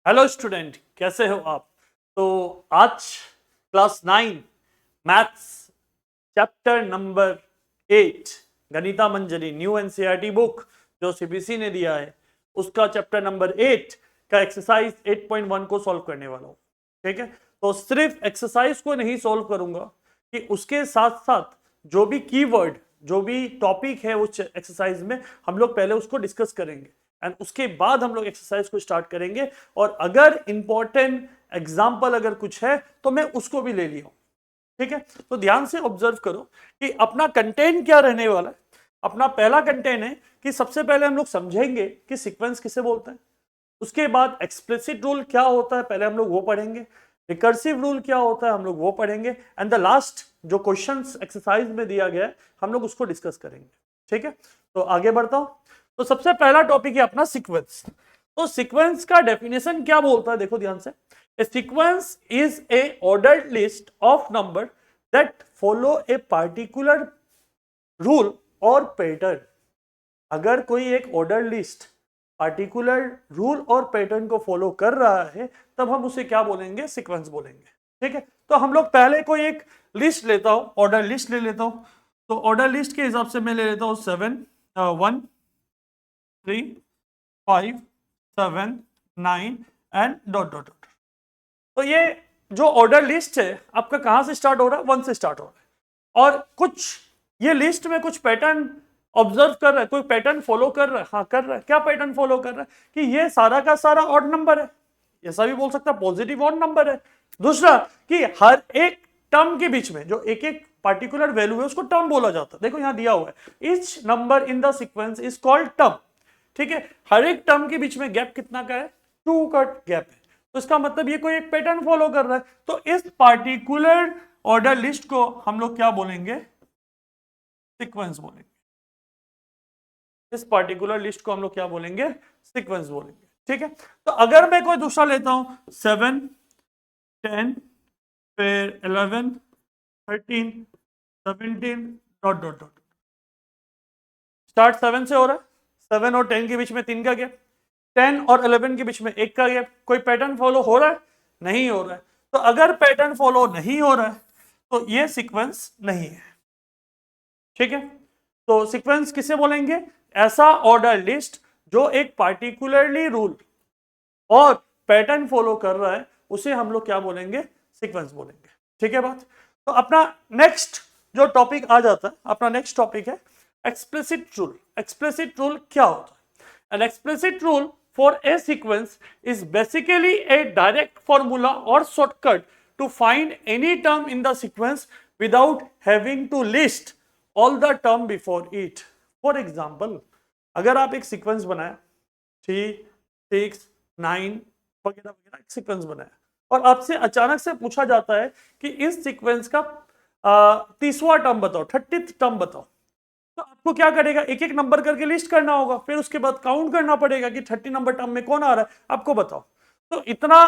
Hello student, कैसे हो आप। तो आज क्लास 9 मैथ्स चैप्टर नंबर 8 गणिता मंजरी न्यू एनसीईआरटी बुक जो सीबीएसई ने दिया है उसका चैप्टर नंबर 8 का एक्सरसाइज 8.1 को सॉल्व करने वाला हूं। ठीक है, तो सिर्फ एक्सरसाइज को नहीं सॉल्व करूंगा कि उसके साथ साथ जो भी कीवर्ड जो भी टॉपिक है उस एक्सरसाइज में हम लोग पहले उसको डिस्कस करेंगे एंड उसके बाद हम लोग एक्सरसाइज को स्टार्ट करेंगे। और अगर इंपॉर्टेंट एग्जाम्पल अगर कुछ है तो मैं उसको भी ले लिया हूं। ठीक है, तो ध्यान से ऑब्जर्व करो कि अपना कंटेंट क्या रहने वाला है। अपना पहला कंटेंट है कि सबसे पहले हम लोग समझेंगे कि सीक्वेंस किसे बोलते हैं। उसके बाद एक्सप्लिसिट रूल क्या होता है पहले हम लोग वो पढ़ेंगे। रिकर्सिव रूल क्या होता है हम लोग वो पढ़ेंगे एंड द लास्ट जो क्वेश्चंस एक्सरसाइज में दिया गया है हम लोग उसको डिस्कस करेंगे। ठीक है, तो आगे बढ़ता हूं। तो सबसे पहला टॉपिक है अपना सीक्वेंस। तो सीक्वेंस का डेफिनेशन क्या बोलता है, देखो ध्यान से। A sequence is a ordered list of number that follow a particular rule और पैटर्न। अगर कोई एक ऑर्डर लिस्ट पार्टिकुलर रूल और पैटर्न को फॉलो कर रहा है तब हम उसे क्या बोलेंगे, सीक्वेंस बोलेंगे। ठीक है, तो हम लोग पहले कोई एक लिस्ट लेता हूं, ऑर्डर लिस्ट ले लेता हूं। तो ऑर्डर लिस्ट के हिसाब से मैं ले लेता हूं 7 1 3 5 7 9 एंड डॉट डॉट डॉट। तो ये जो ऑर्डर लिस्ट है आपका कहां से स्टार्ट हो रहा है, 1 से स्टार्ट हो रहा है। और कुछ ये लिस्ट में कुछ पैटर्न ऑब्जर्व कर रहा है, कोई पैटर्न फॉलो कर रहा है। हाँ कर रहा है, क्या पैटर्न फॉलो कर रहा है कि ये सारा का सारा ऑड नंबर है। ऐसा भी बोल सकता है पॉजिटिव ऑड नंबर है। दूसरा कि हर एक टर्म के बीच में जो एक एक पार्टिकुलर वैल्यू है उसको टर्म बोला जाता है। देखो यहां दिया हुआ है each number in the sequence is called term. ठीक है, हर एक टर्म के बीच में गैप कितना का है, 2 का गैप है। तो इसका मतलब ये कोई एक पैटर्न फॉलो कर रहा है। तो इस पार्टिकुलर ऑर्डर लिस्ट को हम लोग क्या बोलेंगे, सीक्वेंस बोलेंगे। इस पार्टिकुलर लिस्ट को हम लोग क्या बोलेंगे, सीक्वेंस बोलेंगे। ठीक है, तो अगर मैं कोई दूसरा लेता हूं 7 10 फिर 11 13 17 डॉट डॉट डॉट। स्टार्ट 7 से हो रहा है, 7 और 10 के बीच में 3 का गैप, 10 और 11 के बीच में 1 का गैप। कोई पैटर्न फॉलो हो रहा है, नहीं हो रहा है। तो अगर पैटर्न फॉलो नहीं हो रहा है तो ये सीक्वेंस नहीं है। ठीक है, तो सीक्वेंस किसे बोलेंगे, ऐसा ऑर्डर लिस्ट जो एक पार्टिकुलरली रूल और पैटर्न फॉलो कर रहा है उसे हम लोग क्या बोलेंगे, सीक्वेंस बोलेंगे। ठीक है बात। तो अपना नेक्स्ट जो टॉपिक आ जाता है, अपना नेक्स्ट टॉपिक है एक्सप्लिसिट रूल। एक्सप्लिसिट रूल क्या होता है, an explicit rule for a sequence is basically a direct formula और shortcut to find any term in the sequence without having to list all the term before it. For example, अगर आप एक sequence बनाए 3 6 9 वगैरह वगैरह एक sequence बनाया और आपसे अचानक से पूछा जाता है कि इस सीक्वेंस का 30वां टर्म बताओ, 30th टर्म बताओ। तो आपको क्या करेगा, एक एक नंबर करके लिस्ट करना होगा, फिर उसके बाद काउंट करना पड़ेगा कि 30 नंबर टर्म में कौन आ रहा है, आपको बताओ। तो इतना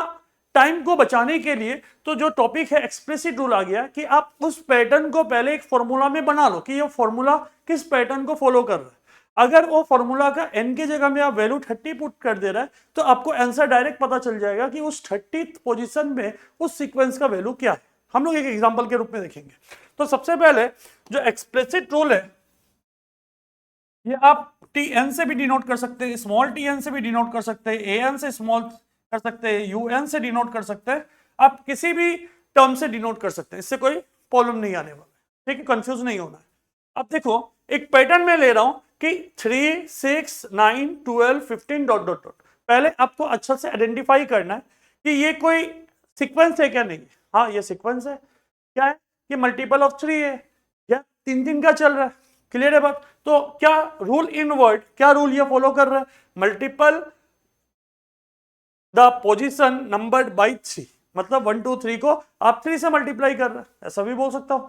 टाइम को बचाने के लिए तो जो टॉपिक है एक्सप्लिसिट रूल आ गया कि आप उस पैटर्न को पहले एक फॉर्मूला में बना लो कि ये फॉर्मूला किस पैटर्न को फॉलो कर रहा है। अगर वो फॉर्मूला का n की जगह में आप वैल्यू 30 पुट कर दे रहा है तो आपको आंसर डायरेक्ट पता चल जाएगा कि उस 30th पोजीशन में उस सीक्वेंस का वैल्यू क्या है। हम लोग एक एग्जांपल के रूप में देखेंगे। तो सबसे पहले जो एक्सप्लिसिट रूल है ये आप tn से भी डिनोट कर सकते हैं, स्मॉल tn से भी डिनोट कर सकते हैं, an से स्मॉल कर सकते हैं, un से डिनोट कर सकते हैं, आप किसी भी टर्म से डिनोट कर सकते हैं, इससे कोई प्रॉब्लम नहीं आने वाला है। ठीक है, कंफ्यूज नहीं होना है। अब देखो एक पैटर्न में ले रहा हूं कि 3 6 9 12 15 डॉट डॉट डॉट। पहले आपको अच्छा से आइडेंटिफाई करना है कि ये कोई सीक्वेंस है क्या, नहीं। हाँ ये सीक्वेंस है। क्या है कि मल्टीपल ऑफ 3 है, क्या 3 का चल रहा है। क्लियर है बात। तो क्या रूल इन वर्ड, क्या रूल ये फॉलो कर रहा है, multiple the position numbered by 3, मतलब 1 2 3 को आप 3 से मल्टीप्लाई कर रहे हैं, ऐसा भी बोल सकता हूं।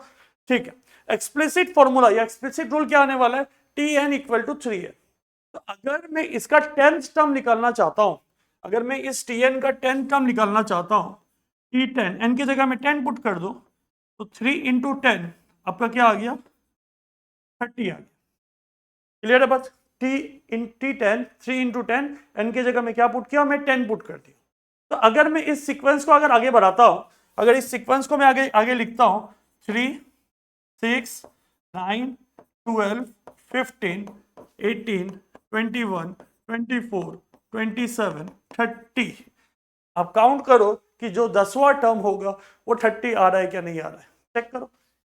ठीक है, एक्सप्लिसिट फॉर्मूला या एक्सप्लिसिट रूल क्या आने वाला है, tn इक्वल टू 3 है। तो अगर मैं इसका 10th टर्म निकालना चाहता हूं, अगर मैं इस tn का 10th टर्म निकालना चाहता हूं, t10 n की जगह में 10 पुट कर दो तो 3 इंटू 10 आपका क्या आ गया, 30 आ गया। क्लियर है बस। t10 3 इंटू 10 n की जगह में क्या पुट किया, मैं 10 पुट कर दिया। तो अगर मैं इस सीक्वेंस को अगर आगे बढ़ाता हूं, अगर इस सीक्वेंस को मैं आगे आगे लिखता हूं 3 6 9 12 15 18 21 24 27 30, आप काउंट करो कि जो 10वां टर्म होगा वो 30 आ रहा है क्या नहीं आ रहा है, चेक करो।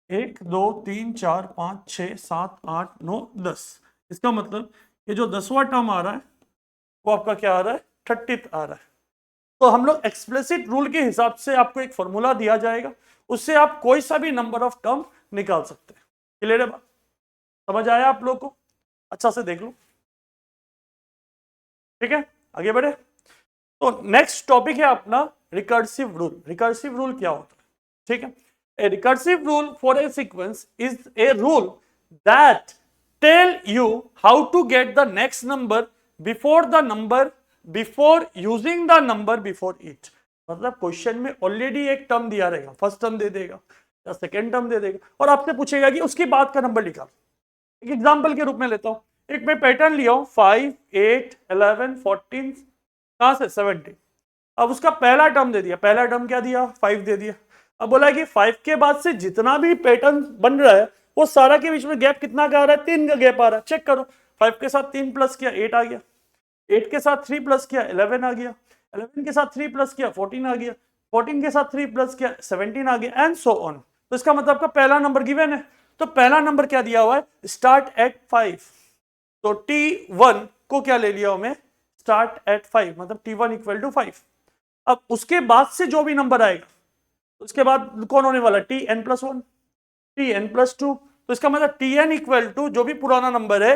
1 2 3 4 5 6 7 8 9 10, इसका मतलब ये जो 10वां टर्म आ रहा है वो आपका क्या आ रहा है, 30 आ रहा है। तो हम लोग एक्सप्लिसिट रूल के हिसाब से आपको एक फॉर्मूला दिया जाएगा, उससे आप कोई सा भी नंबर ऑफ टर्म निकाल सकते हैं। क्लियर है बात, समझ आया आप लोग को, अच्छा से देख लो, ठीक है आगे बढ़े। तो नेक्स्ट टॉपिक है अपना रिकर्सिव रूल। रिकर्सिव रूल क्या होता है, ठीक है। A recursive rule for a sequence is a rule that tell you how to get the next number before using the number before it. मतलब क्वेश्चन में already एक टर्म दिया रहेगा, फर्स्ट टर्म दे देगा या सेकेंड टर्म दे देगा, और आपसे पूछेगा कि उसके बाद का नंबर निकाल। एक एग्जाम्पल के रूप में लेता हूं, एक मैं पैटर्न लिया हूं 5 8 11 14 कहां से 70। अब उसका पहला टर्म दे दिया, पहला टर्म क्या दिया 5 दे दिया। अब बोला कि 5 के बाद से जितना भी पैटर्न बन रहा है वो सारा के बीच में गैप कितना का आ रहा है, 3 का गैप आ रहा है। चेक करो, 5 के साथ 3 प्लस किया 8 आ गया, 8 के साथ 3 प्लस किया 11 आ गया, 11 के साथ 3 प्लस किया 14 आ गया, 14 के साथ 3 प्लस किया 17 आ गया, एंड सो ऑन। तो इसका मतलब आपका पहला नंबर गिवन है, तो पहला नंबर क्या दिया हुआ है, स्टार्ट एट 5। तो T1 को क्या ले लिया हमें, स्टार्ट एट 5, मतलब T1 इक्वल टू 5। अब उसके बाद से जो भी नंबर आएगा उसके बाद कौन होने वाला, Tn प्लस 1, Tn प्लस 2। तो इसका मतलब Tn इक्वल टू जो भी पुराना नंबर है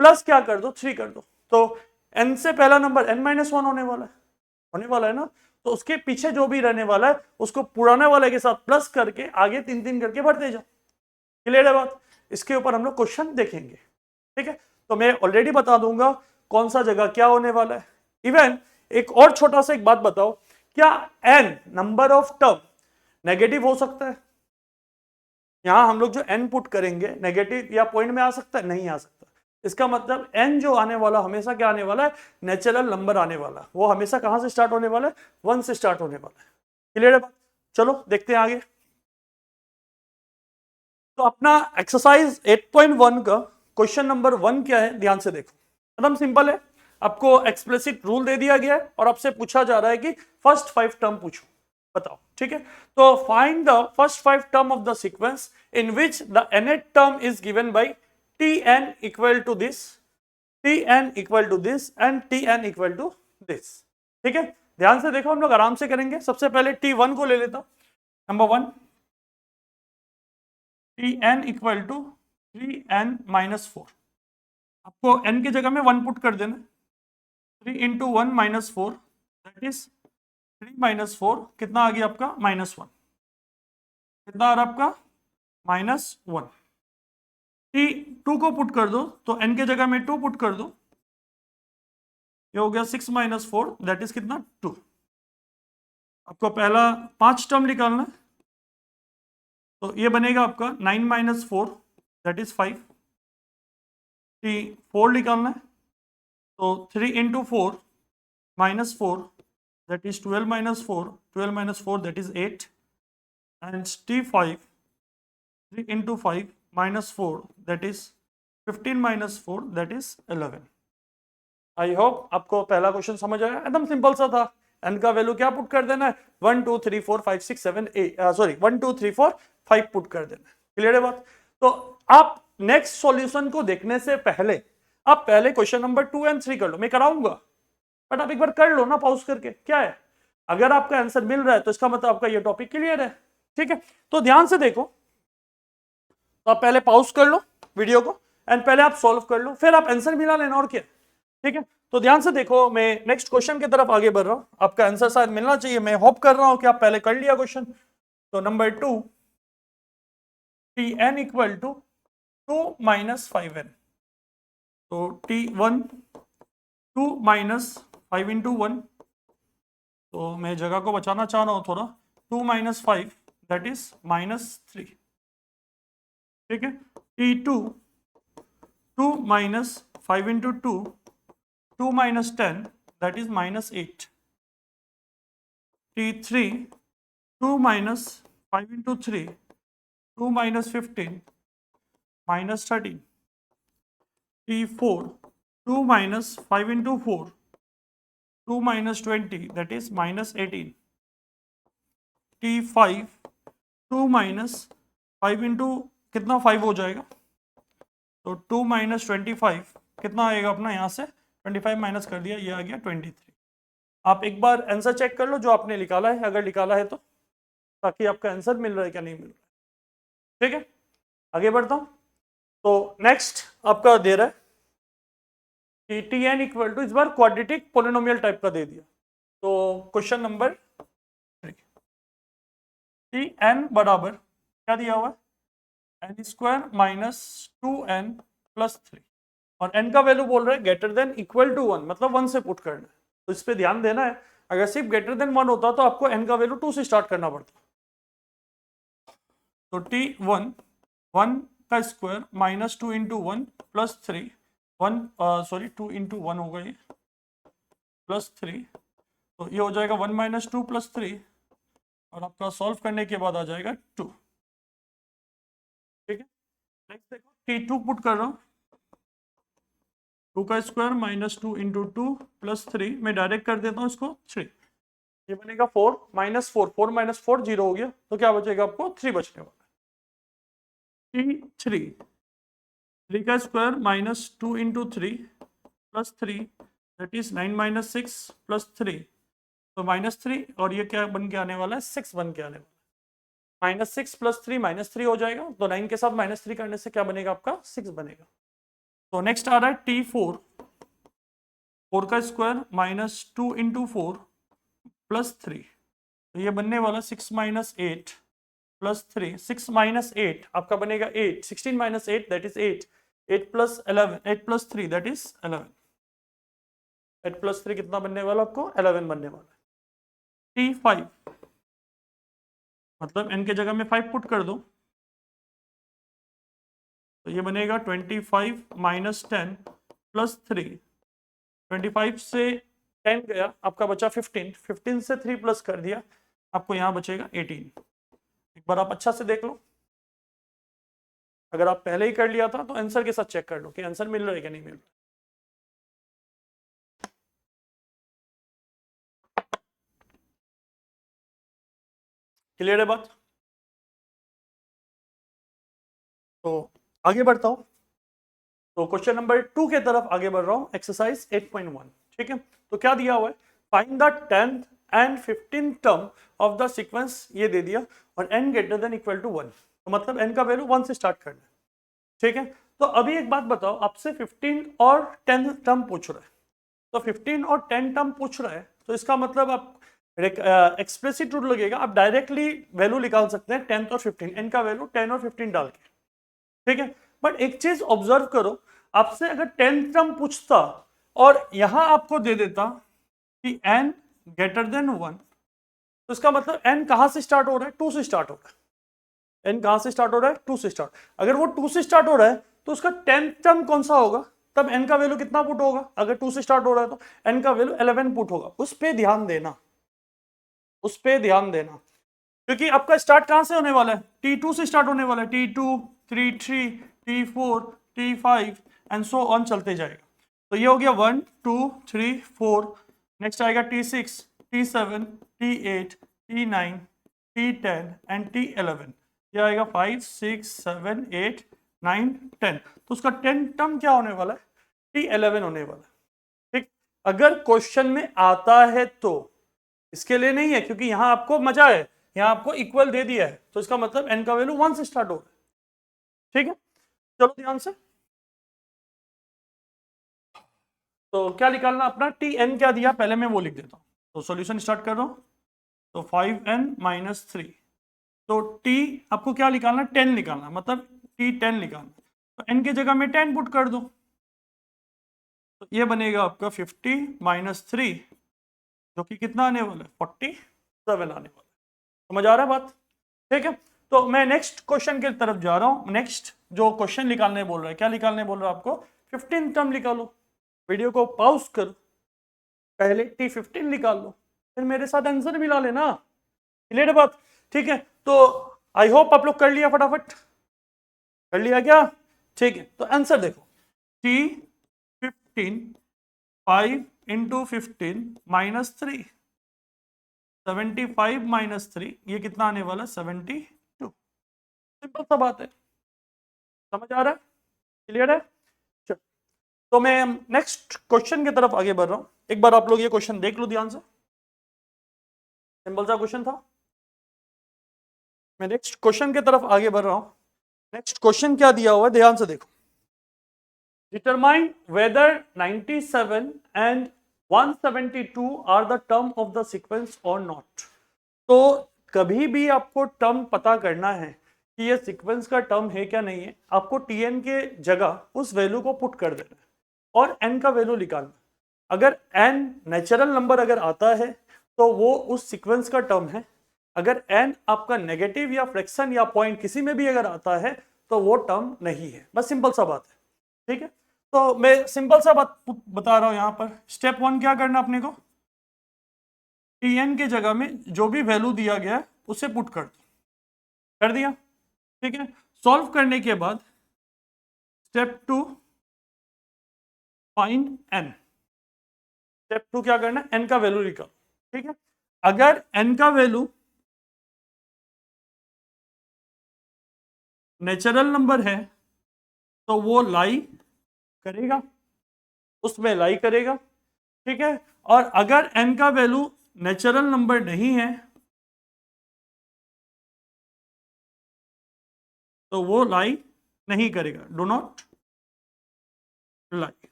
प्लस क्या कर दो 3 कर दो, तो n से पहला नंबर n माइनस 1 होने वाला है ना। तो उसके पीछे जो भी रहने वाला है उसको पुराने वाले के साथ प्लस करके आगे 3 3 करके बढ़ते जाओ। क्लियर है बात, इसके ऊपर हम लोग क्वेश्चन देखेंगे, ठीक है। तो मैं ऑलरेडी बता दूंगा कौन सा जगह क्या होने वाला है। इवन एक और छोटा सा एक बात बताओ, क्या n number of term negative हो सकता है? यहां हम लोग जो n पुट करेंगे नेगेटिव या पॉइंट में आ सकता है, नहीं आ सकता। इसका मतलब n जो आने वाला हमेशा क्या आने वाला है, नेचुरल नंबर आने वाला, वो हमेशा कहां से स्टार्ट होने वाला है, 1 से स्टार्ट होने वाला है। क्लियर है बात, चलो देखते हैं आगे। तो अपना एक्सरसाइज 8.1 का क्वेश्चन नंबर 1 क्या है, ध्यान से देखो, एकदम सिंपल है। आपको एक्सप्लिसिट रूल दे दिया गया है और आपसे पूछा जा रहा है कि फर्स्ट 5 टर्म पूछो, बताओ, ठीक है। तो find the first 5 term of the sequence in which the nth term is given by Tn equal to this, Tn equal to this and Tn equal to this, ठीक है। ध्यान से देखो, हम लोग आराम से करेंगे। सबसे पहले T1 को ले लेता हूं, number 1 Tn equal to 3n minus 4। आपको n की जगह में 1 पुट कर देना, 3 into 1 minus 4 that is 3 minus 4 कितना आ गया आपका, -1। कितना आ रहा आपका, -1। T2 को पुट कर दो, तो n की जगह में 2 पुट कर दो, ये हो गया 6 माइनस 4 दैट इज कितना 2। आपको पहला 5 टर्म निकालना है, तो ये बनेगा आपका 9 माइनस 4 दैट इज 5। T4 निकालना है, तो 3 into 4 minus 4 that is 12 minus 4, 12 minus 4 that is 8, and T5 3 into 5 minus 4 that is 15 minus 4 that is 11। I hope आपको पहला क्वेश्चन समझ आया, एकदम सिंपल सा था। n का वैल्यू क्या पुट कर देना है, 1 2 3 4 5 6 7 8 सॉरी 1 2 3 4 5 पुट कर देना है। क्लियर है बात। तो आप नेक्स्ट सॉल्यूशन को देखने से पहले आप पहले क्वेश्चन नंबर 2 एंड 3 कर लो, मैं कराऊंगा बट आप एक बार कर लो ना पॉज करके। क्या है, अगर आपका आंसर मिल रहा है तो इसका मतलब आपका ये टॉपिक क्लियर है, ठीक है। तो ध्यान से देखो, तो आप पहले पॉज कर लो वीडियो को एंड पहले आप सॉल्व कर लो, फिर आप आंसर मिला लेना, और क्या, ठीक है। तो ध्यान से देखो, मैं नेक्स्ट क्वेश्चन की तरफ आगे बढ़ रहा हूं, आपका आंसर शायद मिलना चाहिए, मैं होप कर रहा हूं कि आप पहले कर लिया क्वेश्चन। तो number 2 Tn equal to 2 minus 5n, तो T1 2 माइनस 5 इंटू 1, तो मैं जगह को बचाना चाह रहा हूं थोड़ा, 2 माइनस 5 दैट इज -3, ठीक है। T2 2 minus 5 into 2 2 minus 10 that is -8, T3 2 minus 5 into 3 2 minus 15 minus 13 T4 2 minus 5 into 4 2 minus 20 that is minus 18 T5 2 minus 5 into कितना 5 हो जाएगा तो 2 माइनस 25 कितना आएगा अपना यहाँ से 25 माइनस कर दिया ये आ गया 23। आप एक बार आंसर चेक कर लो जो आपने निकाला है अगर निकाला है तो ताकि आपका आंसर मिल रहा है क्या नहीं मिल रहा है। ठीक है आगे बढ़ता हूँ। तो नेक्स्ट आपका दे रहा है कि टी एन इक्वल टू इस बार क्वाड्रेटिक पोलिनोमियल टाइप का दे दिया। तो क्वेश्चन नंबर 3 टी एन बराबर क्या दिया हुआ है N square minus 2n plus 3 और n का वैल्यू बोल रहे हैं ग्रेटर देन इक्वल टू 1 मतलब 1 से पुट करना है। तो इस पे ध्यान देना है अगर सिर्फ ग्रेटर देन 1 होता तो आपको n का वैल्यू 2 से स्टार्ट करना पड़ता। तो t1 1 का square minus 2 into 1 plus 3 2 into 1 होगा ये प्लस 3 तो ये हो जाएगा 1 माइनस 2 प्लस 3 और आपका सॉल्व करने के बाद आ जाएगा 2। ठीक है नेक्स्ट देखो t2 पुट कर रहा हूँ 2 का स्क्वायर माइनस 2 इंटू 2 प्लस 3 मैं डायरेक्ट कर देता हूँ इसको 3 ये बनेगा 4 माइनस 4 4 माइनस 4 0 हो गया तो क्या बचेगा आपको 3 बचने वाला है। t3 3 का square minus 2 into 3 plus 3 that is 9 minus 6 plus 3 तो माइनस 3 और ये क्या बन के आने वाला है 6 बन के आने वाला है। माइनस 6 प्लस 3 माइनस 3 हो जाएगा तो 9 के साथ माइनस 3 करने से क्या बनेगा आपका 6 बनेगा। तो नेक्स्ट आ रहा है t4 4 का स्क्वायर माइनस 2 इंटू 4 प्लस 3 तो ये बनने वाला 6 माइनस 8 प्लस 3 6 माइनस 8 आपका बनेगा 8 16 minus 8 that is 8 8 plus 11 8 plus 3 that is 11 8 plus 3 कितना बनने वाला आपको 11 बनने वाला है। t5 मतलब n के जगह में 5 पुट कर दो तो ये बनेगा 25 माइनस 10 प्लस 3 25 से 10 गया आपका बचा 15 15 से 3 प्लस कर दिया आपको यहाँ बचेगा 18। एक बार आप अच्छा से देख लो अगर आप पहले ही कर लिया था तो आंसर के साथ चेक कर लो कि आंसर मिल रहा है कि नहीं मिल रहा। क्लियर है बात। तो आगे बढ़ता हूं तो क्वेश्चन नंबर 2 के तरफ आगे बढ़ रहा हूं एक्सरसाइज 8.1। ठीक है तो क्या दिया हुआ है find the 10th and 15th term of the sequence ये दे दिया और n greater than equal to 1 तो मतलब n का वैल्यू 1 से स्टार्ट करना है। ठीक है तो अभी एक बात बताओ आपसे 15 और 10 टर्म पूछ रहा है तो 15 और 10 टर्म पूछ रहा है तो इसका मतलब आप एक्सप्रेसिट रूल लगेगा आप डायरेक्टली वैल्यू निकाल सकते हैं 10 और 15 n का वैल्यू 10 और 15 डाल के। ठीक है बट एक चीज ऑब्जर्व करो आपसे अगर 10 टर्म पूछता और यहां आपको दे देता कि n ग्रेटर देन 1 तो इसका मतलब n कहां से स्टार्ट हो रहा है 2 से स्टार्ट हो रहा है। n कहां से स्टार्ट हो रहा है 2 से स्टार्ट अगर वो 2 से स्टार्ट हो रहा है तो उसका 10th टर्म कौन सा होगा तब n का वैल्यू कितना पुट होगा अगर 2 से स्टार्ट हो रहा है तो n का वैल्यू 11 पुट होगा। उस पे ध्यान देना क्योंकि आपका स्टार्ट कहां से होने वाला है t2 से स्टार्ट होने वाला है t2 t3 t4 t5 and so on चलते जाएगा। तो ये हो गया 1 2 3 4 नेक्स्ट आएगा t6 t7 t8 t9 t10 and t11 ये आएगा 5 6 7 8 9 10 तो उसका 10 टर्म क्या होने वाला है t11 होने वाला है। ठीक अगर क्वेश्चन में आता है तो इसके लिए नहीं है क्योंकि यहां आपको मजा है यहां आपको इक्वल दे दिया है तो इसका मतलब n का वैल्यू 1 से स्टार्ट हो रहा है। ठीक है चलो ध्यान से तो क्या निकालना अपना टी एन क्या दिया पहले मैं वो लिख देता हूं तो सॉल्यूशन स्टार्ट कर रहा हूं तो 5n माइनस 3 तो t आपको क्या निकालना 10 निकालना मतलब t 10 निकालना तो n की जगह में 10 पुट कर दो तो ये बनेगा आपका 50 माइनस 3 जो कि कितना आने वाला है 47 आने वाला है। समझ आ रहा है बात। ठीक है तो मैं नेक्स्ट क्वेश्चन की तरफ जा रहा हूं। नेक्स्ट जो क्वेश्चन निकालने बोल रहा है क्या निकालने बोल रहा है आपको 15 टर्म निकालो वीडियो को पॉज करो पहले t15 निकाल लो फिर मेरे साथ आंसर मिला लेना, क्लियर बात, ठीक है। तो आई होप आप लोग कर लिया, फटाफट कर लिया क्या, ठीक है। तो आंसर देखो, T15 5 इंटू 15 माइनस 3, 75 माइनस 3, ये कितना आने वाला 72। सिंपल सा बात है, समझ आ रहा है, क्लियर है। चलो, तो मैं नेक्स्ट क्वेश्चन की तरफ आगे बढ़ रहा हूं। एक बार आप लोग ये क्वेश्चन देख लो ध्यान से, सिंपल सा क्वेश्चन था। मैं नेक्स्ट क्वेश्चन की तरफ आगे बढ़ रहा हूं। नेक्स्ट क्वेश्चन क्या दिया हुआ है, ध्यान से देखो। Determine whether 97 and 172 are the term of the sequence और नॉट। तो कभी भी आपको टर्म पता करना है कि ये सीक्वेंस का टर्म है क्या नहीं है, आपको टीएन के जगह उस वैल्यू को पुट कर देना है और एन का वैल्यू निकालना। अगर एन नेचुरल नंबर अगर आता है तो वो उस सीक्वेंस का टर्म है। अगर एन आपका नेगेटिव या फ्रैक्शन या पॉइंट किसी में भी अगर आता है तो वो टर्म नहीं है। बस सिंपल सा बात है, ठीक है। तो मैं सिंपल सा बात बता रहा हूं यहां पर। स्टेप 1 क्या करना अपने को, टीएन के जगह में जो भी वैल्यू दिया गया है उसे पुट कर दो, कर दिया, ठीक है। सॉल्व करने के बाद स्टेप 2 फाइंड एन। स्टेप 2 क्या करना, एन का वैल्यू निकालो, ठीक है। अगर एन का वैल्यू नेचुरल नंबर है तो वो लाई करेगा, उसमें लाई करेगा, ठीक है। और अगर एन का वैल्यू नेचुरल नंबर नहीं है तो वो लाई नहीं करेगा, डू नॉट लाई।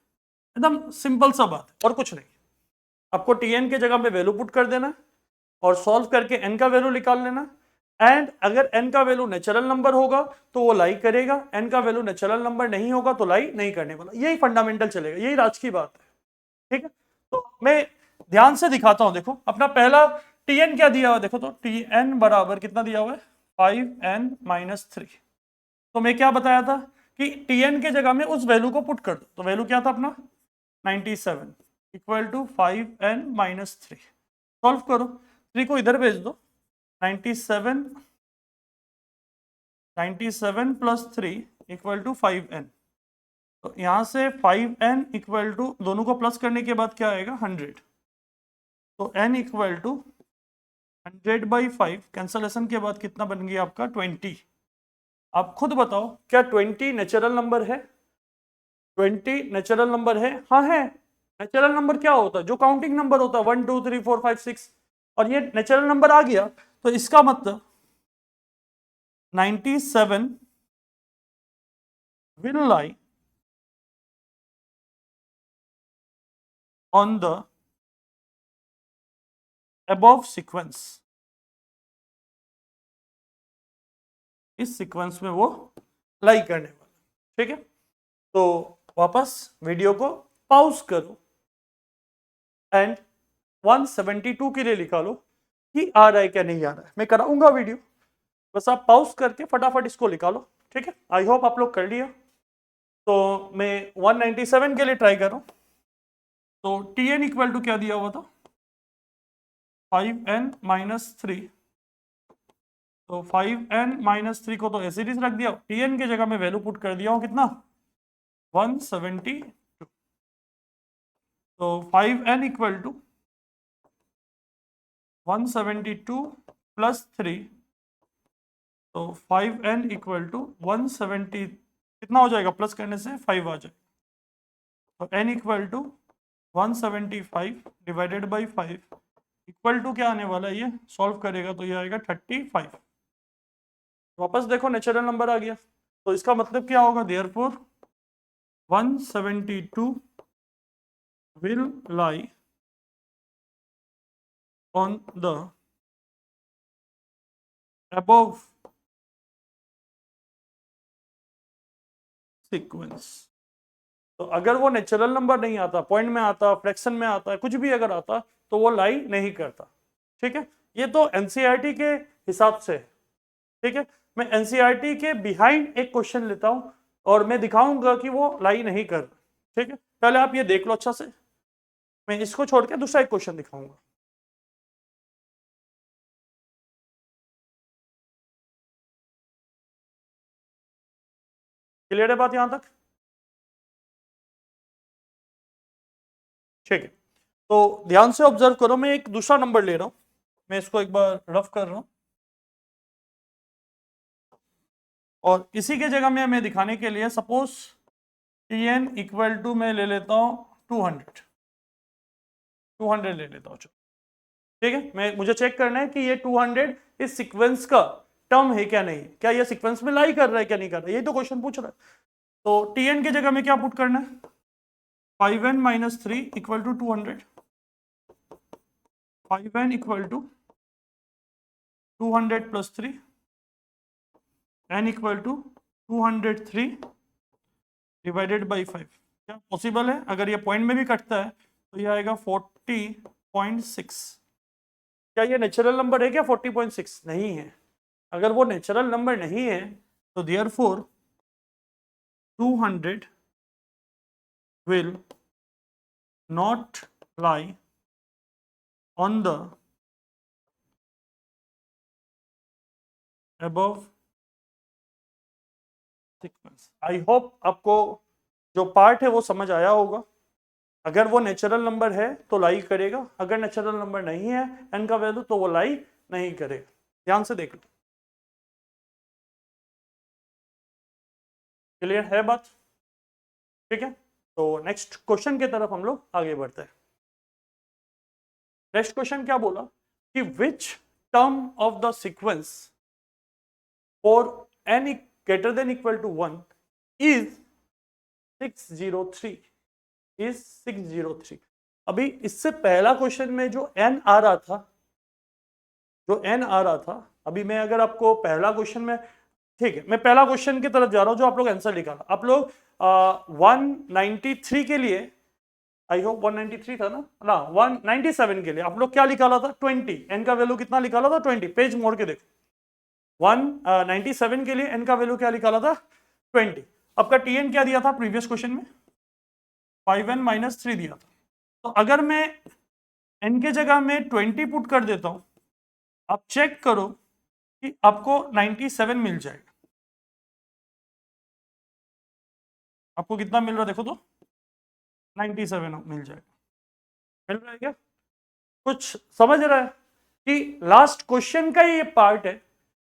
एकदम सिंपल सा बात है, और कुछ नहीं। आपको टीएन के जगह पे वैल्यू पुट कर देना और सॉल्व करके एन का वैल्यू निकाल लेना। एंड अगर एन का वैल्यू नेचुरल नंबर होगा तो वो लाई करेगा, एन का वैल्यू नेचुरल नंबर नहीं होगा तो लाई नहीं करने वाला। यही फंडामेंटल चलेगा, यही राज की बात है, ठीक है। तो मैं ध्यान से दिखाता हूं, देखो अपना पहला टीएन क्या दिया हुआ, देखो तो टीएन बराबर कितना दिया हुआ है 5n माइनस 3। तो मैं क्या बताया था कि टीएन के जगह में उस वैल्यू को पुट कर दो। तो वैल्यू क्या था अपना 97 equal to 5n minus 3। Solve करो, 3 को इधर भेज दो, 97 प्लस 3 इक्वल टू 5n। तो यहां से 5n इक्वल टू, दोनों को प्लस करने के बाद क्या आएगा 100। तो n इक्वल टू 100/5, कैंसलेशन के बाद कितना बन गया आपका 20। आप खुद बताओ क्या 20 नेचुरल नंबर है? 20 नेचुरल नंबर है? हाँ है। नेचुरल नंबर क्या होता है, जो काउंटिंग नंबर होता है 1 2 3 4 5 6, और ये नेचुरल नंबर आ गया। तो इसका मतलब 97 will lie on the above sequence। इस सीक्वेंस में वो लाई करने वाला, ठीक है। तो वापस वीडियो को पॉज करो एंड 172 के लिए निकालो कि आ रहा है क्या नहीं आ रहा है। मैं कराऊंगा वीडियो, बस आप पॉज करके फटाफट इसको निकालो, ठीक है। आई होप आप लोग कर लिया। तो मैं 197 के लिए ट्राई कर रहा हूं। तो टीएन इक्वल टू क्या दिया हुआ था 5n माइनस 3। तो 5n माइनस 3 को तो ऐसे ही रख दिया, टीएन के जगह में वैल्यू पुट कर दिया हूं कितना 172। तो 5n इक्वल टू 172 प्लस 3। तो 5n इक्वल टू 170 कितना हो जाएगा, प्लस करने से 5 आ जाएगा। तो n equal to 175 divided by 5 equal to क्या आने वाला है, ये सॉल्व करेगा तो ये आएगा 35। वापस देखो नेचुरल नंबर आ गया। तो इसका मतलब क्या होगा, therefore 172 will lie on the above sequence। तो अगर वो नेचुरल नंबर नहीं आता, पॉइंट में आता, फ्रैक्शन में आता है, कुछ भी अगर आता तो वो लाई नहीं करता, ठीक है। ये तो एनसीईआरटी के हिसाब से, ठीक है। मैं एनसीईआरटी के बिहाइंड एक क्वेश्चन लेता हूं और मैं दिखाऊंगा कि वो लाई नहीं कर, ठीक है। पहले आप ये देख लो अच्छा से, मैं इसको छोड़ के दूसरा एक क्वेश्चन दिखाऊंगा। क्लियर है बात यहां तक? ठीक है, तो ध्यान से ऑब्जर्व करो, मैं एक दूसरा नंबर ले रहा हूं, मैं इसको एक बार रफ कर रहा हूं, और इसी के जगह में मैं दिखाने के लिए suppose T N equal to मैं ले लेता हूं 200 ले लेता हूं। ठीक है, मैं मुझे चेक करना है कि ये 200 इस सीक्वेंस का टर्म है क्या नहीं, क्या ये सीक्वेंस में लाई कर रहा है क्या नहीं कर रहा है, यही तो क्वेश्चन पूछ रहा है। तो टी एन की जगह में क्या पुट करना है, 5n minus 3 equal to 200, 5n equal to 200 plus 3, n equal to 203 divided by 5। क्या पॉसिबल है? अगर ये पॉइंट में भी कटता है तो ये आएगा 40.6। क्या ये नेचुरल नंबर है क्या 40.6? नहीं है। अगर वो नेचुरल नंबर नहीं है तो therefore 200 will not lie on the above sequence. I hope आपको जो पार्ट है वो समझ आया होगा। अगर वो नेचुरल नंबर है तो लाई करेगा, अगर नेचुरल नंबर नहीं है एन का वैल्यू तो वो लाई नहीं करेगा। ध्यान से देख लो, क्लियर है बात? ठीक है, तो नेक्स्ट क्वेश्चन की तरफ हम लोग आगे बढ़ते हैं। नेक्स्ट क्वेश्चन क्या बोला कि which term of the sequence for n greater than equal to 1 is 603 is 603। अभी इससे पहला क्वेश्चन में जो n आ रहा था, अभी मैं अगर आपको पहला क्वेश्चन में, ठीक है, मैं पहला क्वेश्चन की तरफ जा रहा हूं जो आप लोग आंसर निकाला। आप लोग 193 के लिए, आई होप 193 था ना 197 के लिए आप लोग क्या निकाला था 20, n का वैल्यू कितना निकाला था 20। पेज मोड़ के देखो, 197 के लिए n का वैल्यू क्या निकाला था 20। आपका tn क्या दिया था प्रीवियस क्वेश्चन में 5n माइनस 3 दिया था। तो अगर मैं n के जगह में 20 पुट कर देता हूं, आप चेक करो कि आपको 97 मिल जाएगा। आपको कितना मिल रहा है देखो तो 97 मिल जाएगा। मिल रहा है क्या? कुछ समझ रहा है कि लास्ट क्वेश्चन का ये पार्ट है।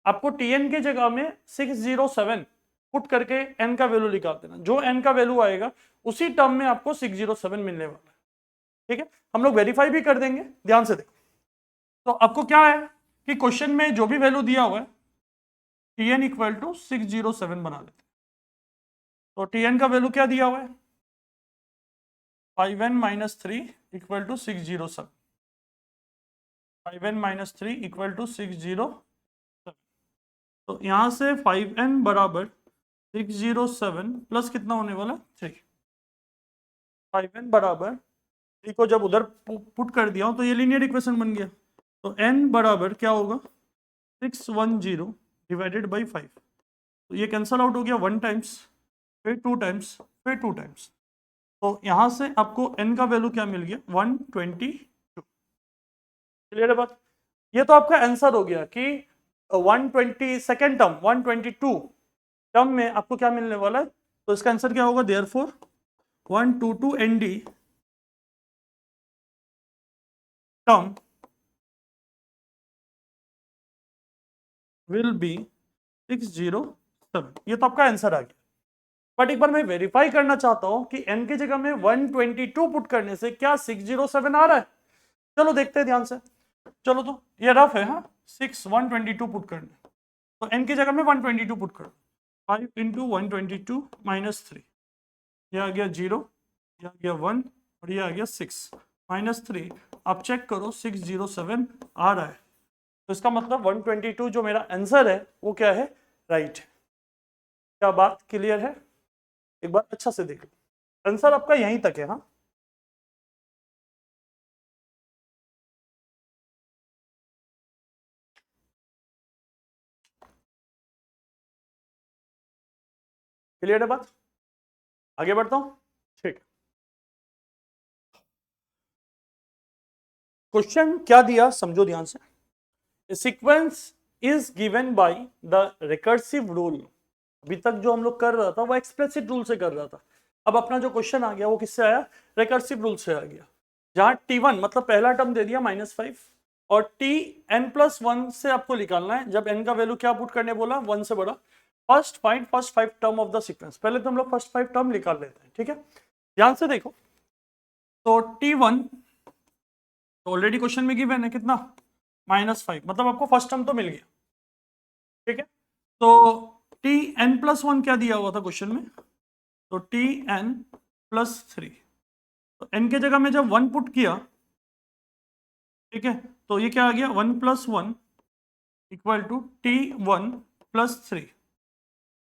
आपको टीएन के जगह में 607 पुट करके एन का वैल्यू निकाल देना, जो एन का वैल्यू आएगा उसी टर्म में आपको 607 मिलने वाला है। ठीक है, हम लोग वेरीफाई भी कर देंगे। ध्यान से देखो, तो आपको क्या है कि क्वेश्चन में जो भी वैल्यू दिया हुआ है टीएन इक्वल टू 607 बना लेते हैं। तो टीएन का वैल्यू क्या दिया हुआ है 5n minus 3 equal to 607, 5n minus 3 equal to 607। तो यहां से 5n बराबर 607 प्लस कितना होने वाला 3। 5n बराबर 3 को जब उधर पुट कर दिया तो ये लीनियर इक्वेशन बन गया। तो n बराबर क्या होगा 610 डिवाइडेड बाई 5। तो ये कैंसल आउट हो गया 1 टाइम्स, फिर 2 टाइम्स, फिर 2 टाइम्स। तो यहां से आपको n का वैल्यू क्या मिल गया 122। क्लियर है बात? ये तो आपका आंसर हो गया कि 120 सेकेंड टर्म 122 टर्म में आपको क्या मिलने वाला है। तो इसका आंसर क्या होगा therefore 122 nd term will be 607। ये तो आपका आंसर आ गया। बट एक बार मैं वेरीफाई करना चाहता हूं कि n की जगह में 122 पुट करने से क्या 607 आ रहा है। चलो देखते हैं ध्यान से। चलो तो ये रफ है, हाँ 122 पुट करने, तो n की जगह में 122 पुट करो। 5 इंटू 122 माइनस 3, ये आ गया 0, ये आ गया 1 और ये आ गया 6 माइनस 3। आप चेक करो 607 आ रहा है, तो इसका मतलब 122 जो मेरा आंसर है वो क्या है राइट है। क्या बात क्लियर है? एक बार अच्छा से देख लो, आंसर आपका यहीं तक है। हाँ क्लियर है बात? आगे बढ़ता हूं। ठीक, क्वेश्चन क्या दिया समझो ध्यान से। A sequence is given by the recursive rule। अभी तक जो हम लोग कर रहा था वो एक्सप्लिसिट रूल से कर रहा था। अब अपना जो क्वेश्चन आ गया वो किससे आया, रिकर्सिव रूल से आ गया, जहां t1 मतलब पहला टर्म दे दिया -5 और tn+1 से आपको निकालना है, जब n का वैल्यू क्या पुट करने बोला, 1 से बड़ा। First find first 5 term of the sequence, पहले तो हम लोग फर्स्ट 5 टर्म निकाल लेते हैं, ठीक है। ध्यान से देखो, तो t1 तो ऑलरेडी क्वेश्चन में गिवन है कितना, -5, मतलब आपको फर्स्ट टर्म तो मिल गया, ठीक है। तो tn+1 क्या दिया हुआ था क्वेश्चन में, तो tn+3, तो n के जगह में जब 1 पुट किया, ठीक है, तो ये क्या आ गया, 1+1 इक्वल टू t1+3।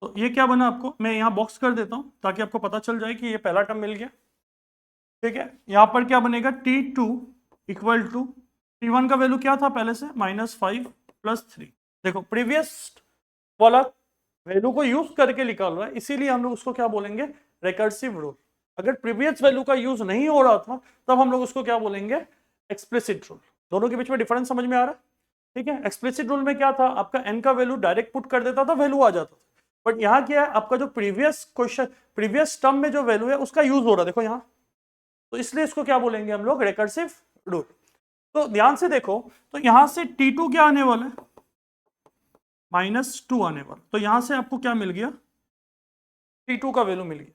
तो ये क्या बना, आपको मैं यहाँ बॉक्स कर देता हूँ ताकि आपको पता चल जाए कि ये पहला टर्म मिल गया, ठीक है। यहाँ पर क्या बनेगा, t2 इक्वल टू t1 का वैल्यू क्या था पहले से, -5+3। देखो प्रीवियस वाला वैल्यू को यूज करके निकाल रहा है, इसीलिए हम लोग उसको क्या बोलेंगे, रिकर्सिव रूल। अगर प्रीवियस वैल्यू का यूज नहीं हो रहा था तब हम लोग उसको क्या बोलेंगे, एक्सप्लिसिट रूल। दोनों के बीच में डिफरेंस समझ में आ रहा है, ठीक है। एक्सप्लिसिट रूल में क्या था, आपका n का वैल्यू डायरेक्ट पुट कर देता था, वैल्यू आ जाता था। बट यहाँ क्या है, आपका जो प्रीवियस क्वेश्चन, प्रीवियस टर्म में जो वैल्यू है उसका यूज हो रहा है, देखो यहाँ, तो इसलिए इसको क्या बोलेंगे हम लोग, रिकर्सिव रूल। तो ध्यान से देखो, तो यहां से t2 क्या आने वाला है, -2 आने वाला, तो यहां से आपको क्या मिल गया, t2 का वैल्यू मिल गया,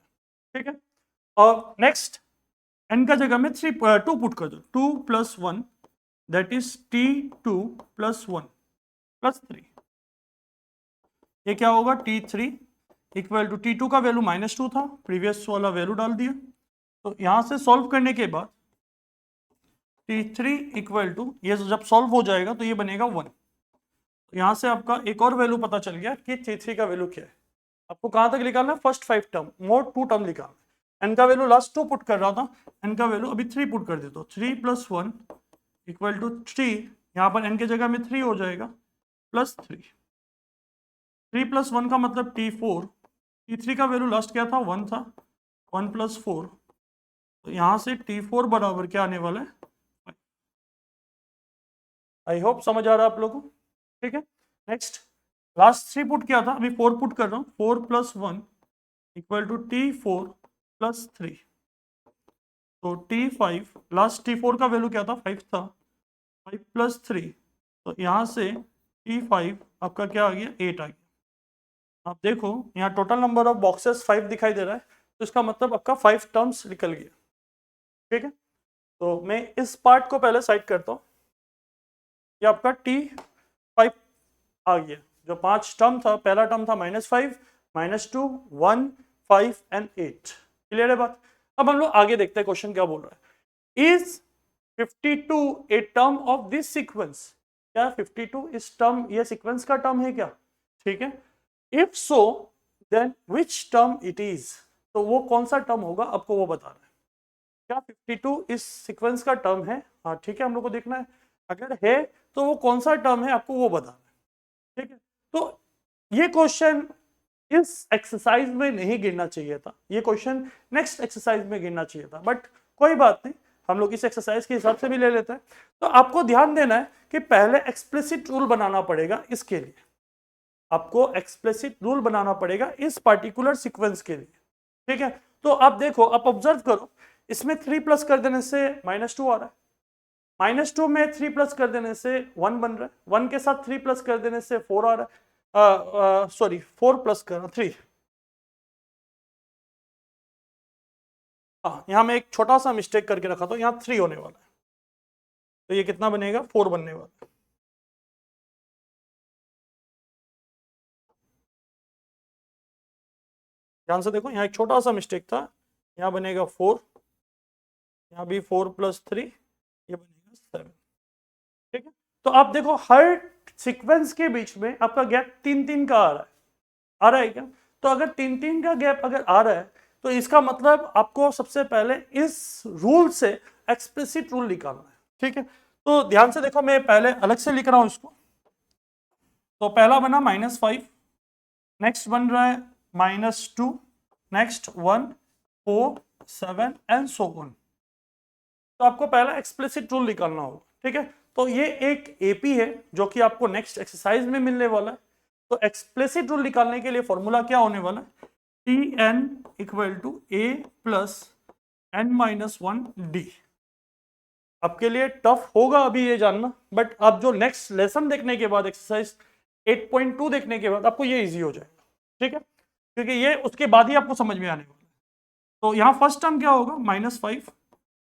ठीक है। और नेक्स्ट n का जगह में 2 पुट कर दो, 2+1 दैट इज t2+1+3, ये क्या होगा, t3 इक्वल टू t2 का वैल्यू -2 था, प्रीवियस वाला वैल्यू डाल दिया। तो यहां से सॉल्व करने के बाद t3 इक्वल टू, ये जब सॉल्व हो जाएगा तो ये बनेगा 1। यहां से आपका एक और वैल्यू पता चल गया कि t3 का वैल्यू क्या है। आपको कहां तक निकालना है, फर्स्ट 5 टर्म, मोर 2 टर्म निकालना है। n का वैल्यू लास्ट 2 पुट कर रहा था, n का वैल्यू अभी 3 पुट कर देता हूं, 3+1 इक्वल टू 3, यहाँ पर n के जगह में 3 हो जाएगा, +3, 3+1 का मतलब t4, t3 का वैल्यू लास्ट क्या था, 1 था, 1+4, तो यहां से t4 बराबर क्या आने वाला है, आई होप समझ आ रहा है आप लोगों को, ठीक है। नेक्स्ट लास्ट 3 पुट किया था, अभी 4 पुट कर रहा हूं, 4+1 इक्वल टू t4+3, तो t5, लास्ट t4 का वैल्यू क्या था, 5 था, 5+3, तो यहां से t5 आपका क्या आ गया, 8 आ गया। आप देखो यहाँ टोटल नंबर ऑफ बॉक्सेस 5 दिखाई दे रहा है, तो इसका मतलब आपका 5 टर्म्स निकल गया, ठीक है। तो मैं इस पार्ट को पहले साइड करता हूँ, ये आपका t5 आ गया, जो 5 टर्म था, पहला टर्म था -5, -2, 1, 5 एंड 8, क्लियर है बात। अब हम लोग आगे देखते हैं क्वेश्चन क्या बोल रहा है, is 52 a term of this sequence, क्या 52 इस टर्म, ये सीक्वेंस का टर्म है क्या, ठीक है। If so then which term it is, तो वो कौन सा टर्म होगा आपको वो बताना है। क्या 52 इस सीक्वेंस का टर्म है, हाँ ठीक है, हम लोग को देखना है, अगर है तो वो कौन सा टर्म है आपको वो बताना है, ठीक है। तो ये क्वेश्चन इस एक्सरसाइज में नहीं गिरना चाहिए था, ये क्वेश्चन नेक्स्ट एक्सरसाइज में गिरना चाहिए था, बट कोई बात नहीं, हम लोग इस एक्सरसाइज के हिसाब से भी ले लेते हैं। तो आपको ध्यान देना है कि पहले एक्सप्लिसिट रूल बनाना पड़ेगा, इसके लिए आपको एक्सप्लिसिट रूल बनाना पड़ेगा इस पर्टिकुलर सीक्वेंस के लिए, ठीक है। तो आप देखो, आप ऑब्जर्व करो, इसमें 3 प्लस कर देने से -2 आ रहा है, -2 में 3 प्लस कर देने से 1 बन रहा है, 1 के साथ 3 प्लस कर देने से 4 आ रहा है, सॉरी 4 प्लस करना 3, हाँ यहाँ मैं एक छोटा सा मिस्टेक करके रखा था, यहाँ 3 होने वाला है, तो ये कितना बनेगा, 4 बनने वाला है। ध्यान से देखो, यहाँ एक छोटा सा मिस्टेक था, यहाँ बनेगा 4, यहाँ भी 4+3, ये बनेगा 7, ठीक है। तो आप देखो हर सीक्वेंस के बीच में आपका गैप 3-3 का आ रहा है क्या, तो अगर 3-3 का गैप अगर आ रहा है तो इसका मतलब आपको सबसे पहले इस रूल से एक्सप्लिसिट रूल निकालना है, ठीक है। तो ध्यान से देखो, मैं पहले अलग से लिख रहा हूं इसको, तो पहला बना -5, नेक्स्ट बन रहा है -2, नेक्स्ट 1, 4, 7 एंड सो ऑन। तो आपको पहला एक्सप्लिसिट रूल निकालना होगा, ठीक है। तो ये एक एपी है जो कि आपको नेक्स्ट एक्सरसाइज में मिलने वाला है, तो एक्सप्लिसिट रूल निकालने के लिए फॉर्मूला क्या होने वाला है, T N equal to A plus N minus one D. आपके लिए टफ होगा अभी ये जानना, बट आप जो नेक्स्ट लेसन देखने के बाद एक्सरसाइज 8.2 देखने के बाद आपको ये इजी हो जाएगा, ठीक है, क्योंकि ये उसके बाद ही आपको समझ में आने वाला है। तो यहाँ फर्स्ट टर्म क्या होगा, -5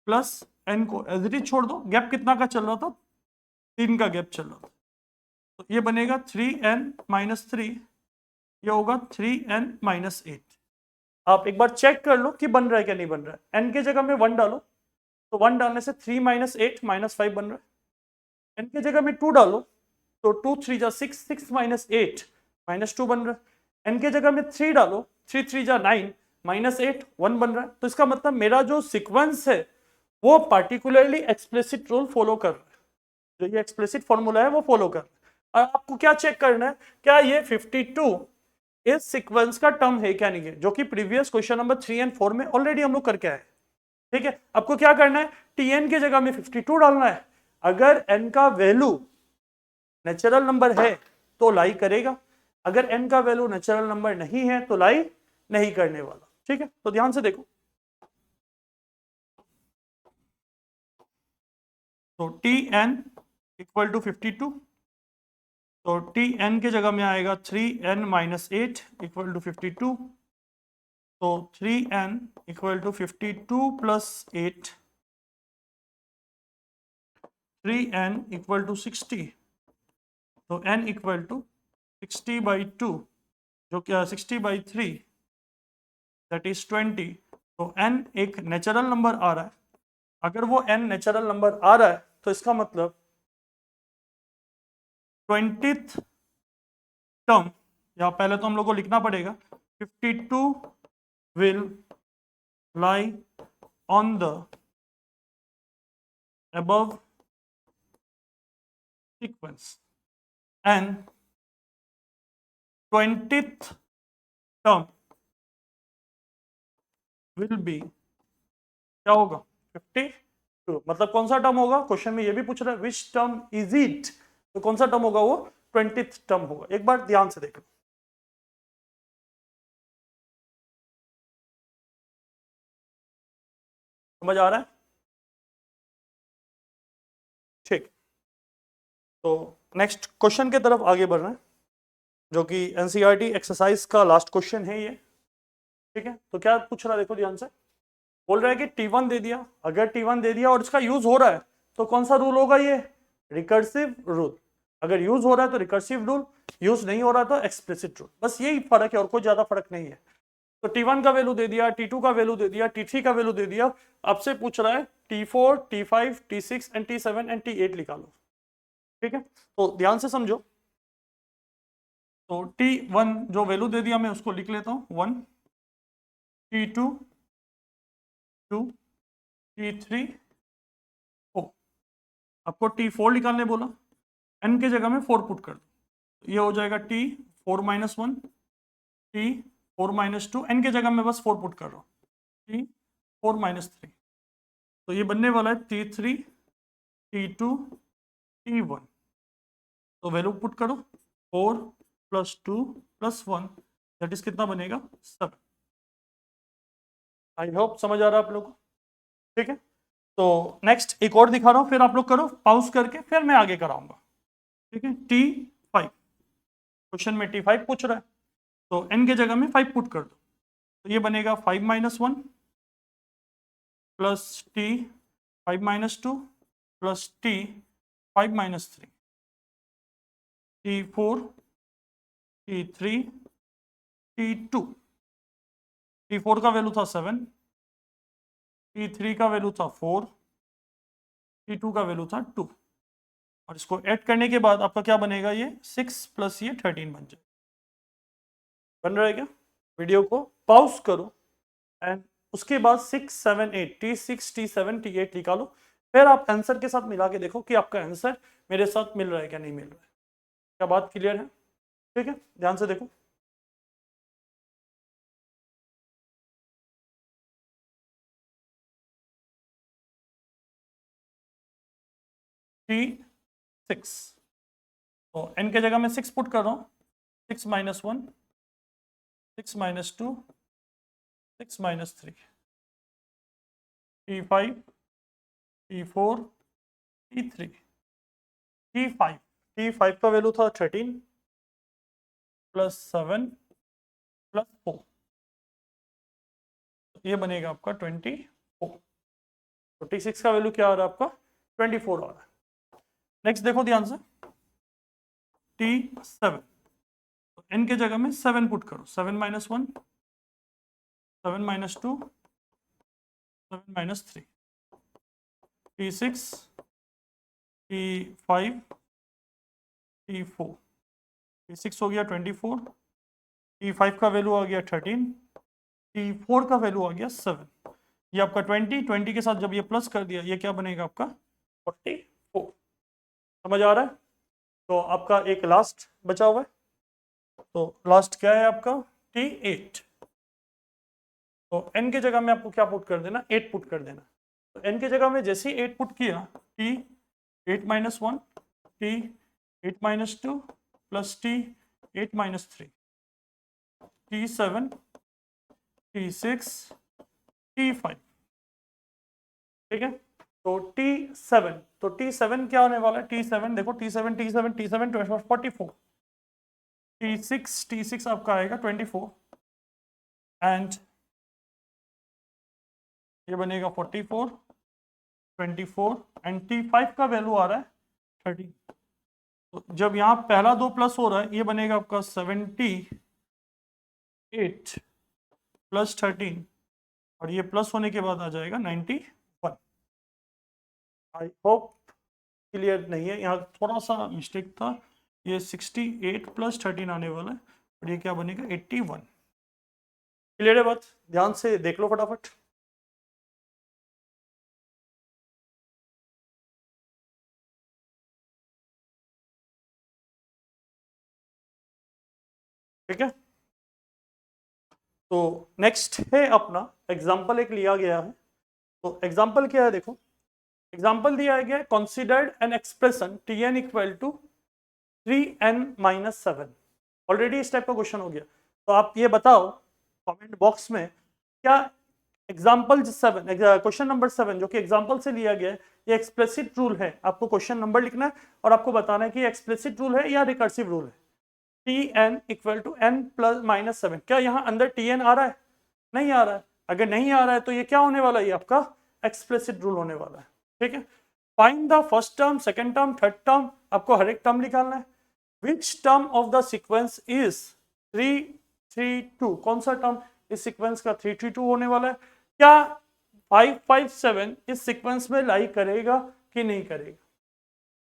प्लस एन को एज इट इज छोड़ दो, गैप कितना का चल रहा था, 3 का गैप चल रहा था, तो ये बनेगा 3n-3, ये होगा 3n-8। आप एक बार चेक कर लो कि बन रहा है क्या नहीं बन रहा है। n के जगह में 1 डालो, तो 1 डालने से 3 - 8 -5 बन रहा है। n के जगह में 2 डालो, तो 2 3 जा 6, 6 - 8 -2 बन रहा है। n के जगह में 3 डालो, 3 3 जा 9 -8 1 बन रहा है। तो इसका मतलब मेरा जो सीक्वेंस है वो पार्टिकुलरली एक्सप्लिसिट रूल फॉलो कर रहा है, जो ये एक्सप्लिसिट फॉर्मूला है वो फॉलो कर रहा है। और आपको क्या चेक करना है, क्या ये 52 इस सीक्वेंस का टर्म है क्या नहीं है, जो कि प्रीवियस क्वेश्चन नंबर 3 और 4 में ऑलरेडी हम लोग करके आए, ठीक है। आपको क्या करना है, टीएन की जगह में 52 डालना है। अगर एन का वैल्यू नेचुरल नंबर है तो लाई करेगा, अगर एन का वैल्यू नेचुरल नंबर नहीं है तो लाई नहीं करने वाला, ठीक है। तो ध्यान से देखो, तो टी एन इक्वल टू 52, तो टी एन के जगह में आएगा 3n-8 इक्वल टू 52, तो 3n equal to 52 plus 8, 3n equal to 60, तो n इक्वल टू 60/2, जो क्या 60/3 दैट इज 20। तो n एक नेचुरल नंबर आ रहा है, अगर वो n नेचुरल नंबर आ रहा है तो इसका मतलब 20th टर्म, या पहले तो हम लोग को लिखना पड़ेगा 52 will lie on the above sequence and 20th term will be क्या होगा 52। मतलब कौन सा टर्म होगा, क्वेश्चन में ये भी पूछ रहा है विच टर्म इज इट, तो कौन सा टर्म होगा, वो 20th टर्म होगा। एक बार ध्यान से देखो, समझ आ रहा है, ठीक। तो नेक्स्ट क्वेश्चन की तरफ आगे बढ़ रहे हैं, जो कि एनसीईआरटी एक्सरसाइज का लास्ट क्वेश्चन है ये, ठीक है। तो क्या पूछ रहा है, देखो ध्यान से, बोल रहा है कि T1 दे दिया, अगर T1 दे दिया और इसका यूज हो रहा है तो कौन सा रूल होगा, ये रिकर्सिव रूल। अगर यूज हो रहा है तो रिकर्सिव रूल, यूज नहीं हो रहा तो एक्सप्लिसिट रूल, बस यही फर्क है और कोई ज्यादा फर्क नहीं है। तो T1 का वैल्यू दे दिया, T2 का वैल्यू दे दिया, T3 का वैल्यू दे दिया, आपसे पूछ रहा है T4, T5, T6 and T7 and T8 निकालो, ठीक है। तो ध्यान से समझो, तो T1 जो वैल्यू दे दिया मैं उसको लिख लेता हूं 1, T2 2, T3 4। आपको T4 निकालने बोला, n के जगह में 4 पुट कर दो, ये हो जाएगा T4-1, T4-2, n के जगह में बस 4 पुट कर रहा हूँ, T4-3, तो ये बनने वाला है T3, T2, T1। तो वैल्यू पुट करो, 4 + 2 + 1 दैट इज कितना बनेगा 7। आई होप समझ आ रहा है आप लोगों को, ठीक है। तो नेक्स्ट एक और दिखा रहा हूं, फिर आप लोग करो पॉज करके, फिर मैं आगे कराऊंगा, ठीक है। T5 क्वेश्चन में T5 पूछ रहा है, तो n के जगह में 5 पुट कर दो, तो ये बनेगा 5-1 plus T 5-2 plus T 5-3, T4, T3, T2। T4 का वैल्यू था 7, T3 का वैल्यू था 4, T2 का वैल्यू था 2, और इसको ऐड करने के बाद आपका क्या बनेगा, ये 6 प्लस ये 13 बन जाए। बन रहा है क्या, वीडियो को पॉज करो एंड उसके बाद 6 7 8 T6 T7 T8 निकालो, फिर आप आंसर के साथ मिला के देखो कि आपका आंसर मेरे साथ मिल रहा है क्या नहीं मिल रहा है। क्या बात क्लियर है, ठीक है। ध्यान से देखो, T6, तो n के जगह में 6 पुट कर रहा हूँ, 6 minus 1, 6 minus 2, 6 minus 3, T5, T4, T3, T5, T5 का वैल्यू था 13 प्लस 7 प्लस 4, ये बनेगा आपका 24। तो T6 का वैल्यू क्या आ रहा है आपका 24 आ रहा है। नेक्स्ट देखो ध्यान से, T7, तो n के जगह में 7 पुट करो, 7 minus 1, 7 minus 2, 7 minus 3, T6, T5, T4, T6 हो गया 24, T5 का वैल्यू आ गया 13, T4 का वैल्यू आ गया 7, ये आपका 20 के साथ जब ये प्लस कर दिया ये क्या बनेगा आपका 44। समझ आ रहा है? तो आपका एक लास्ट बचा हुआ है, तो लास्ट क्या है आपका T8, तो n के जगह में आपको क्या पुट कर देना 8 पुट कर देना। तो n के जगह में जैसे ही 8 पुट किया T8 minus 1, T8 minus 2 plus T8 minus 3, T7, T6, T5, ठीक है। तो T7, तो T7 क्या होने वाला है, T7 देखो, T7 T7 T7 44, T6 आपका आएगा 24 एंड ये बनेगा 44, 24 एंड T5 का वैल्यू आ रहा है 13। तो जब यहाँ पहला 2 प्लस हो रहा है ये बनेगा आपका 78 प्लस 13 और ये प्लस होने के बाद आ जाएगा 91। आई होप क्लियर नहीं है, यहाँ थोड़ा सा मिस्टेक था, ये 68 प्लस 13 आने वाला है और ये क्या बनेगा 81। क्लियर है बात? ध्यान से देख लो फटाफट। ठीक है, तो नेक्स्ट है अपना एग्जाम्पल एक लिया गया है। तो एग्जाम्पल क्या है देखो, एग्जाम्पल दिया गया है considered an expression Tn equal to 3n minus 7। Already इस टाइप का क्वेश्चन हो गया, तो आप ये बताओ कमेंट बॉक्स में क्या एग्जाम्पल 7, क्वेश्चन नंबर 7 जो कि एग्जाम्पल से लिया गया है, ये एक्सप्लिसिट रूल है। आपको क्वेश्चन नंबर लिखना है और आपको बताना है कि एक्सप्लिसिट रूल है या रिकर्सिव रूल है। Tn equal to n plus minus 7, क्या यहाँ अंदर Tn आ रहा है? नहीं आ रहा है। अगर नहीं आ रहा है तो ये क्या होने वाला है, ये आपका एक्सप्लिसिट रूल होने वाला है। ठीक है, find the first term, second term, third term, आपको हर एक टर्म निकालना है। Which term of the sequence is 332, कौन सा टर्म इस सीक्वेंस का 332 होने वाला है? क्या 557 इस सीक्वेंस में लाई करेगा कि नहीं करेगा?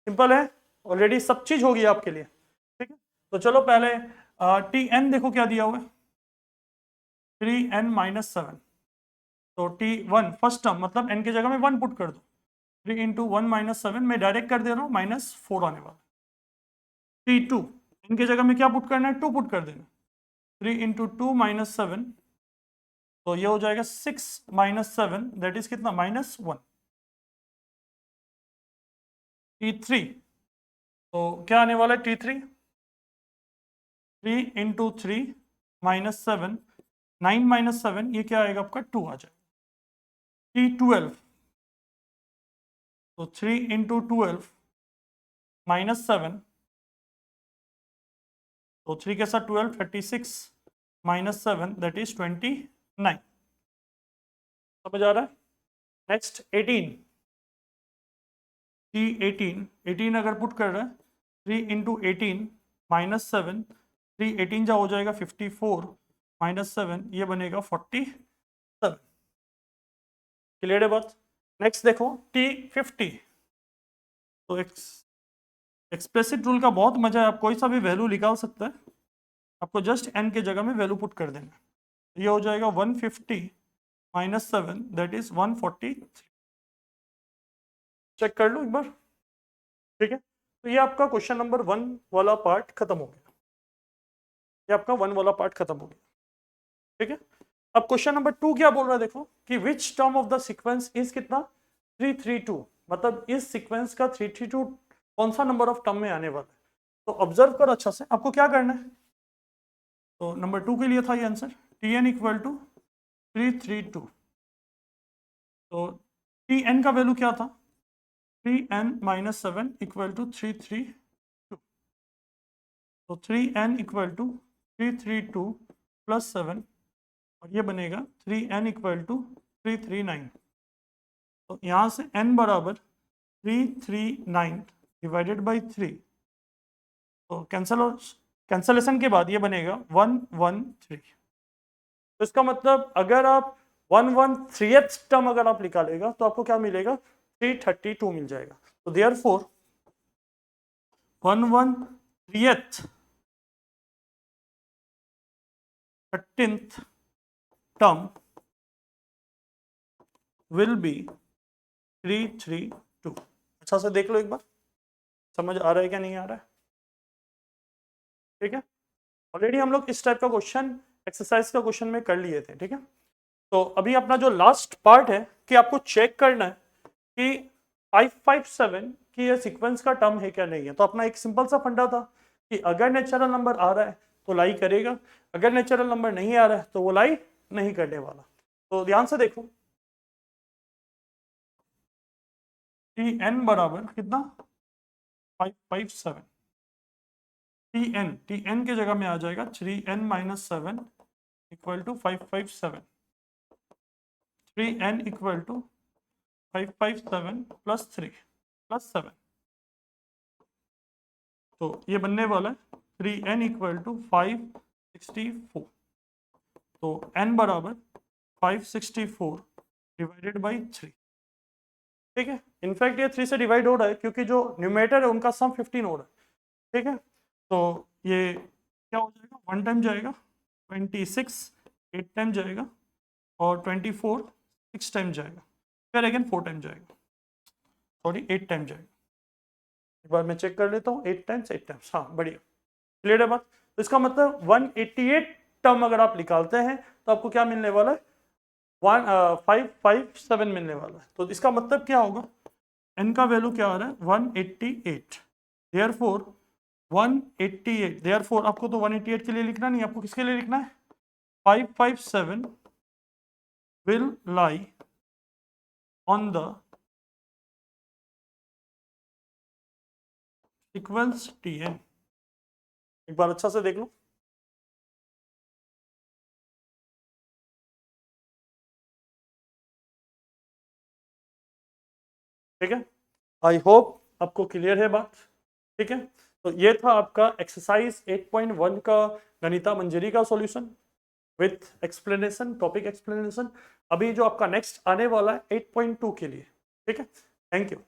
सिंपल है, ऑलरेडी सब चीज होगी आपके लिए। ठीक है, तो चलो पहले Tn देखो क्या दिया हुआ है 3n माइनस 7, तो T1 फर्स्ट टर्म मतलब n की जगह में 1 पुट कर दो, 3 इंटू 1 माइनस 7 मैं डायरेक्ट कर दे रहा हूँ -4 आने वाला। T2 n की जगह में क्या पुट करना है 2 पुट कर देना, 3 इंटू 2 माइनस 7, तो ये हो जाएगा 6 माइनस 7 दैट इज कितना -1। T3, तो क्या आने वाला है T3, 3 इंटू 3 माइनस 7, 9 माइनस 7 ये क्या आएगा आपका 2 आ जाएगा। T12, तो 3 इंटू 12 माइनस 7, तो 3 के साथ 12 36 माइनस 7 दैट इज 29। समझ आ रहा है? नेक्स्ट 18, T18, 18 अगर पुट कर रहा है 3 इंटू 18 माइनस 7, 3 18 जा हो जाएगा 54 माइनस 7 ये बनेगा 47। क्लियर है बात? नेक्स्ट देखो T50, तो एक्सप्लिसिट रूल का बहुत मजा है, आप कोई सा भी वैल्यू निकाल सकता है, आपको जस्ट n के जगह में वैल्यू पुट कर देना, ये हो जाएगा 150 माइनस 7 दैट इज 143। चेक कर लो एक बार। ठीक है, तो ये आपका क्वेश्चन नंबर 1 वाला पार्ट खत्म हो गया, ये आपका 1 वाला पार्ट खत्म हो गया। ठीक है, अब क्वेश्चन नंबर 2 क्या बोल रहा है देखो कि which term of the sequence is कितना 332, मतलब इस सीक्वेंस का 332 कौन सा नंबर ऑफ टर्म में आने वाला है। तो ऑब्जर्व करो अच्छा से, आपको क्या करना है, तो नंबर 2 के लिए था ये answer, T N equal to 332। तो टी एन का वैल्यू क्या था, 3n माइनस 7 इक्वल टू 332। तो 3n इक्वल टू 332 प्लस 7, और ये बनेगा 3n इक्वल टू 339। तो यहाँ से n बराबर 339 डिवाइडेड बाई 3, तो कैंसलेशन के बाद ये बनेगा 113। तो इसका मतलब अगर आप 113th टर्म अगर आप निकालेगा तो आपको क्या मिलेगा, 332 मिल जाएगा। तो therefore 113th 13th term will be 332। अच्छा से देख लो एक बार, समझ आ रहा है क्या नहीं आ रहा है, ठीक है। ऑलरेडी हम लोग इस टाइप का क्वेश्चन एक्सरसाइज का क्वेश्चन में कर लिए थे, ठीक है। तो अभी अपना जो लास्ट पार्ट है कि आपको चेक करना है कि 557 की ये सीक्वेंस का टर्म है क्या नहीं है। तो अपना एक सिंपल सा फंडा था कि अगर नेचुरल नंबर आ रहा है तो लाई करेगा, अगर नेचुरल नंबर नहीं आ रहा है तो वो लाई नहीं करने वाला। तो ध्यान से देखो, टी एन बराबर कितना, 557। टी एन के जगह में आ जाएगा 3n minus 7 equal to 557। 3n equal to 557 plus 3 plus 7, तो ये बनने वाला है 3n इक्वल टू 564। तो n बराबर 564 डिवाइडेड बाई 3, ठीक है। इनफैक्ट ये 3 से डिवाइड हो रहा है क्योंकि जो न्यूमरेटर है उनका सम 15 हो रहा है, ठीक है। तो ये क्या हो जाएगा, 1 टाइम जाएगा, 26 8 टाइम जाएगा, और 24 6 टाइम जाएगा, फिर अगेन 4 टाइम जाएगा, सॉरी 8 टाइम जाएगा। एक बार मैं चेक कर लेता हूँ, 8 टाइम्स 8 टाइम्स, हाँ बढ़िया, क्लियर है बात। तो इसका मतलब 188 टर्म अगर आप निकालते हैं तो आपको क्या मिलने वाला है, 557 मिलने वाला है। तो इसका मतलब क्या होगा, n का वैल्यू क्या आ रहा है, 188। देयरफॉर 188, देयरफॉर आपको तो 188 के लिए लिखना नहीं, आपको किसके लिए लिखना है, 557 will lie on the sequence Tn। एक बार अच्छा से देख लो, ठीक है। आई होप आपको क्लियर है बात, ठीक है। तो ये था आपका एक्सरसाइज 8.1 का गणिता मंजरी का solution with explanation, topic explanation. अभी जो आपका नेक्स्ट आने वाला है 8.2 के लिए, ठीक है। Thank you.